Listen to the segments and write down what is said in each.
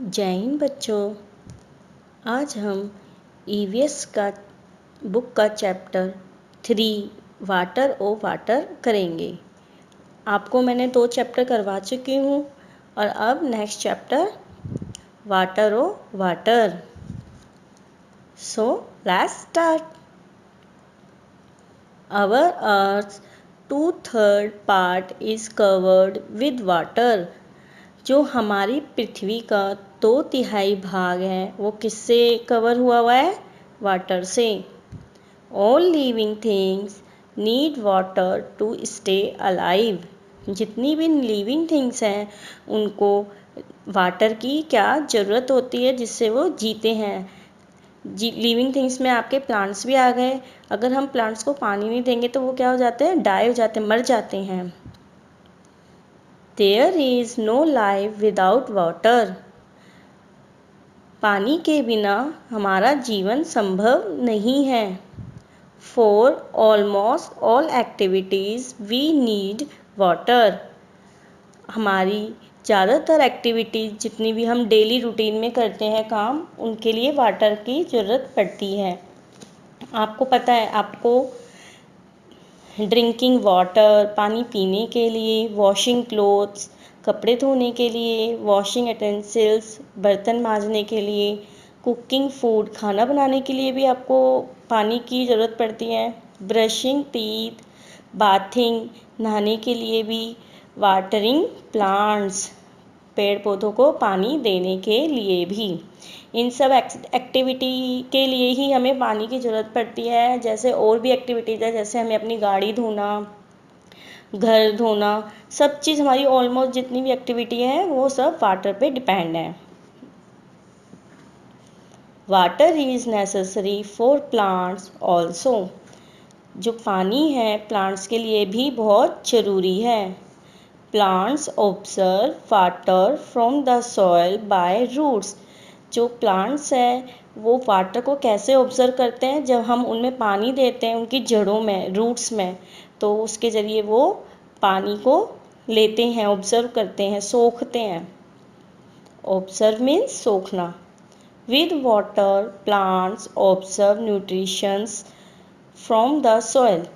जय हिंद बच्चों। आज हम ईवीएस का बुक का चैप्टर 3 वाटर ओ वाटर करेंगे। आपको मैंने 2 चैप्टर करवा चुकी हूँ और अब next chapter water oh water. So let's start. Our Earth's 2/3 part is covered with water। जो हमारी पृथ्वी का 2/3 भाग है वो किससे कवर हुआ है? वाटर से। All living things need water to stay alive। जितनी भी लिविंग थिंग्स हैं उनको वाटर की क्या ज़रूरत होती है जिससे वो जीते हैं। लिविंग थिंग्स में आपके प्लांट्स भी आ गए। अगर हम प्लांट्स को पानी नहीं देंगे तो वो क्या हो जाते हैं? डाई हो जाते हैं, मर जाते हैं। There is no life without water. पानी के बिना हमारा जीवन संभव नहीं है। For almost all activities we need water. हमारी ज़्यादातर एक्टिविटीज़ जितनी भी हम डेली रूटीन में करते हैं काम, उनके लिए वाटर की ज़रूरत पड़ती है। आपको पता है, आपको ड्रिंकिंग वाटर पानी पीने के लिए, वॉशिंग क्लोथ्स कपड़े धोने के लिए, वॉशिंग यूटेंसिल्स बर्तन मांजने के लिए, कुकिंग फूड खाना बनाने के लिए भी आपको पानी की ज़रूरत पड़ती है। ब्रशिंग टीथ, बाथिंग नहाने के लिए भी, वाटरिंग प्लांट्स पेड़ पौधों को पानी देने के लिए भी। इन सब एक्टिविटी के लिए ही हमें पानी की ज़रूरत पड़ती है। जैसे और भी एक्टिविटीज़ है, जैसे हमें अपनी गाड़ी धोना, घर धोना, सब चीज़ हमारी ऑलमोस्ट जितनी भी एक्टिविटी है वो सब वाटर पे डिपेंड है। Water is necessary for plants also. जो पानी है प्लांट्स के लिए भी बहुत ज़रूरी है। Plants observe water from the soil by roots. जो प्लांट्स हैं वो वाटर को कैसे ऑब्जर्व करते हैं? जब हम उनमें पानी देते हैं उनकी जड़ों में, रूट्स में, तो उसके ज़रिए वो पानी को लेते हैं, ऑब्जर्व करते हैं, सोखते हैं। ऑब्जर्व मीन्स सोखना। With water plants observe nutritions from the soil.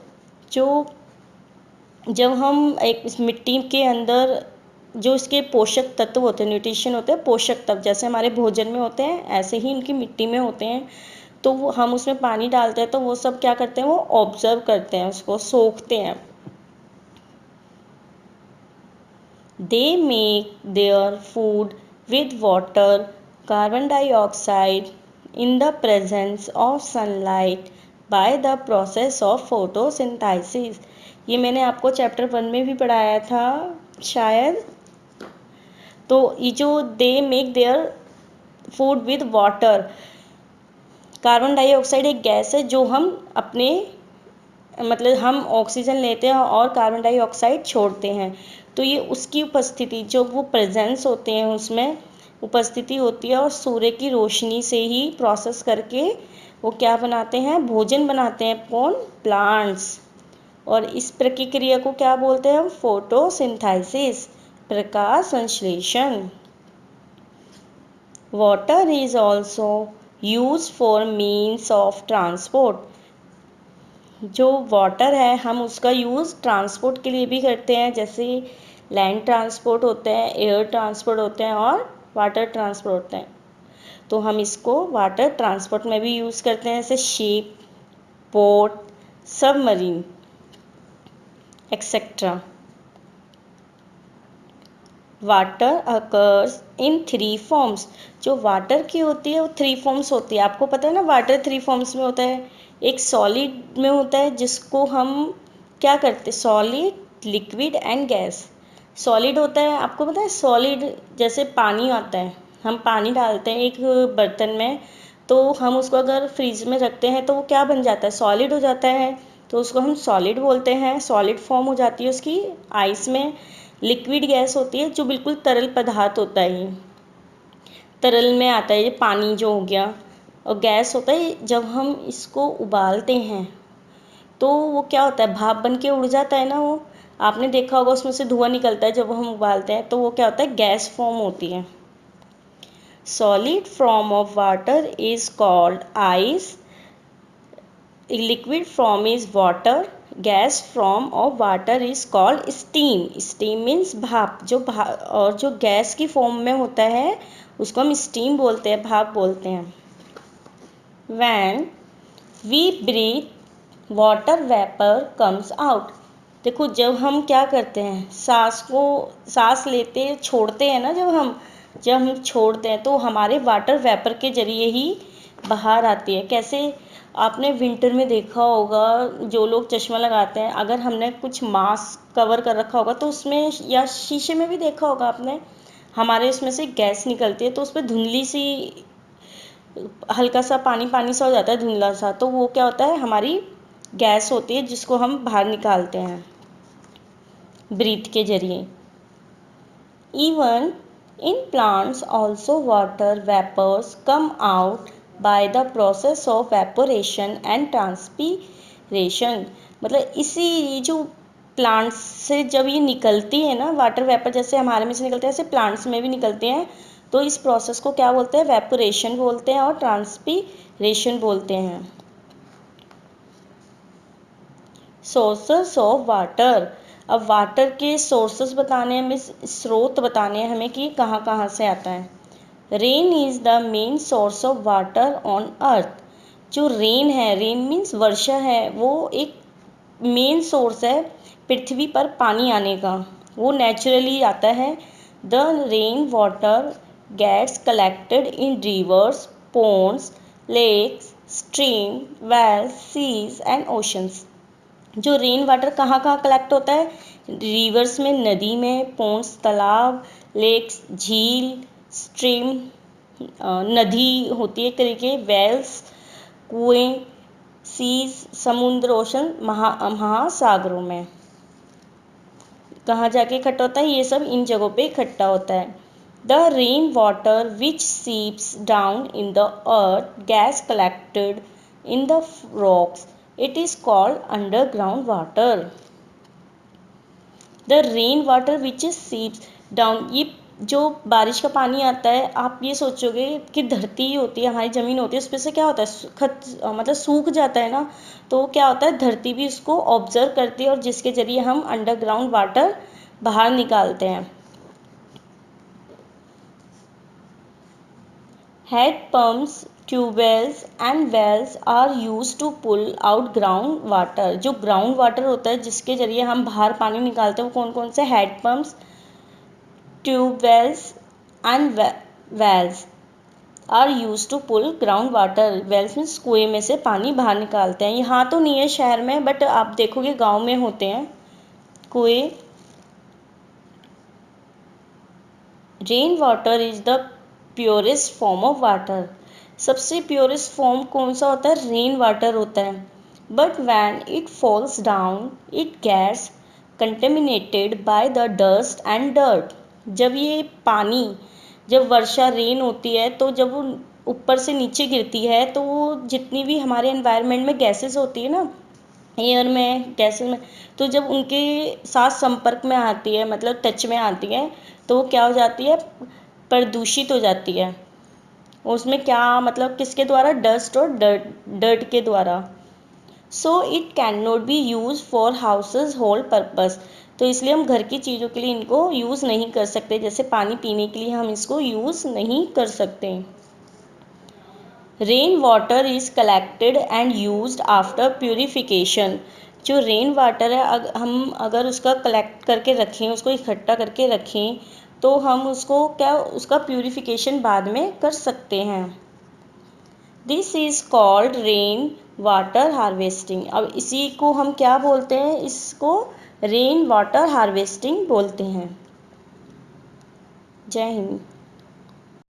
जब हम एक मिट्टी के अंदर जो इसके पोषक तत्व होते हैं, न्यूट्रिशन होते हैं, पोषक तत्व जैसे हमारे भोजन में होते हैं ऐसे ही इनकी मिट्टी में होते हैं। तो वो हम उसमें पानी डालते हैं तो वो सब क्या करते हैं? वो ऑब्जर्व करते हैं, उसको सोखते हैं। They make their food with water, carbon dioxide in the presence of sunlight by the process of photosynthesis. ये मैंने आपको चैप्टर 1 में भी पढ़ाया था शायद। तो ये जो they make their food with water, carbon dioxide एक गैस है जो हम अपने मतलब हम ऑक्सीजन लेते हैं और कार्बन डाइऑक्साइड छोड़ते हैं। तो ये उसकी उपस्थिति, जो वो प्रेजेंस होते हैं उसमें उपस्थिति होती है और सूर्य की रोशनी से ही प्रोसेस करके वो क्या बनाते हैं? भोजन बनाते हैं। कौन? प्लांट्स। और इस प्रक्रिया को क्या बोलते हैं हम? फोटोसिंथेसिस, प्रकाश संश्लेषण। Water is also use for means of transport. जो वाटर है हम उसका यूज़ ट्रांसपोर्ट के लिए भी करते हैं। जैसे लैंड ट्रांसपोर्ट होते हैं, एयर ट्रांसपोर्ट होते हैं और वाटर ट्रांसपोर्ट होते हैं। तो हम इसको वाटर ट्रांसपोर्ट में भी यूज़ करते हैं, जैसे ship, boat, submarine etcetera. Water occurs in 3 forms. जो वाटर की होती है वो 3 फॉर्म्स होती है। आपको पता है ना, वाटर 3 फॉर्म्स में होता है। एक सॉलिड में होता है जिसको हम क्या करते हैं? Solid, liquid and gas. Solid होता है, आपको पता है सॉलिड जैसे पानी आता है, हम पानी डालते हैं एक बर्तन में, तो हम उसको अगर फ्रीज में रखते हैं तो वो क्या बन जाता है? सॉलिड हो जाता है। तो उसको हम सॉलिड बोलते हैं, सॉलिड फॉर्म हो जाती है उसकी आइस में। लिक्विड गैस होती है जो बिल्कुल तरल पदार्थ होता है, तरल में आता है, ये पानी जो हो गया। और गैस होता है जब हम इसको उबालते हैं तो वो क्या होता है? भाप बन के उड़ जाता है ना। वो आपने देखा होगा, उसमें से धुआं निकलता है जब हम उबालते हैं, तो वो क्या होता है? गैस फॉर्म होती है। Solid form of water is called ice. Liquid form is water. Gas form of water is called steam. Steam means भाप. और जो गैस की फॉर्म में होता है उसको हम स्टीम बोलते हैं, भाप बोलते हैं. When we breathe, water vapor comes out. देखो जब हम क्या करते हैं, सांस लेते छोड़ते हैं ना, जब हम छोड़ते हैं तो हमारे वाटर वेपर के जरिए ही बाहर आती है. कैसे? आपने विंटर में देखा होगा, जो लोग चश्मा लगाते हैं, अगर हमने कुछ मास्क कवर कर रखा होगा तो उसमें, या शीशे में भी देखा होगा आपने, हमारे उसमें से गैस निकलती है तो उस पर धुंधली सी, हल्का सा पानी सा हो जाता है, धुंधला सा. तो वो क्या होता है, हमारी गैस होती है जिसको हम बाहर निकालते हैं ब्रीथ के जरिए. Even in plants also water vapors come out by the process of evaporation and transpiration. मतलब इसी जो प्लांट्स से जब ये निकलती है ना वाटर वेपर, जैसे हमारे में से निकलते हैं ऐसे प्लांट्स में भी निकलते हैं, तो इस प्रोसेस को क्या बोलते हैं, वेपोरेशन बोलते हैं और ट्रांसपीरेशन बोलते हैं. Sources of water. अब वाटर के सोर्सेस बताने हमें, स्रोत बताने हैं हमें कि कहाँ कहाँ से आता है. Rain is the main source of water on earth. जो रेन है, रेन मीन्स वर्षा है, वो एक मेन सोर्स है पृथ्वी पर पानी आने का. वो नेचुरली आता है. The rain water gets collected in rivers, ponds, lakes, stream, wells, seas and oceans. जो रेन वाटर कहाँ कहाँ कलेक्ट होता है, रिवर्स में, नदी में, पोन्ड्स तालाब, लेक्स झील, स्ट्रीम नदी होती है एक तरीके, वेल्स कुएं, सीज समुद्र, ओशन महासागरों में. कहाँ जाके इकट्ठा होता है, ये सब इन जगहों पे इकट्ठा होता है. The rain water which seeps down in the earth gets collected in the rocks, it is called underground water. The rain water which seeps down, ये जो बारिश का पानी आता है, आप ये सोचोगे कि धरती होती है, हमारी ज़मीन होती है, उस पर से क्या होता है, मतलब सूख जाता है ना, तो क्या होता है, धरती भी उसको ऑब्जर्व करती है और जिसके ज़रिए हम अंडरग्राउंड वाटर बाहर निकालते हैं. Head pumps, tubewells and wells are use to pull out ground water. जो ग्राउंड वाटर होता है जिसके जरिए हम बाहर पानी निकालते हैं वो कौन कौन से, head pumps, tubewells and wells are use to pull ground water. Wells means कुएं में से पानी बाहर निकालते हैं. यहाँ तो नहीं है शहर में, बट आप देखोगे गांव में होते हैं कुएं. Rain water is the purest form of water. सबसे प्योरेस्ट फॉर्म कौन सा होता है, रेन वाटर होता है. But when it falls down it gets contaminated by the dust and dirt. जब ये पानी, जब वर्षा रेन होती है तो जब वो ऊपर से नीचे गिरती है तो वो जितनी भी हमारे एनवायरनमेंट में गैसेस होती है ना, एयर में, गैसेस में, तो जब उनके साथ संपर्क में आती है, मतलब टच में आती है, तो वो क्या हो जाती है, प्रदूषित हो जाती है. उसमें क्या मतलब, किसके द्वारा, डस्ट और डर्ट के द्वारा. So it can not be use for houses hold purpose. तो इसलिए हम घर की चीज़ों के लिए इनको यूज़ नहीं कर सकते, जैसे पानी पीने के लिए हम इसको यूज़ नहीं कर सकते. Rain water is collected and used after purification. जो रेन वाटर है, हम अगर उसका कलेक्ट करके रखें, उसको इकट्ठा करके रखें, तो हम उसको उसका प्यूरिफिकेशन बाद में कर सकते हैं. This is called rain water harvesting. अब इसी को हम क्या बोलते हैं, इसको रेन वाटर हार्वेस्टिंग बोलते हैं. जय हिंद.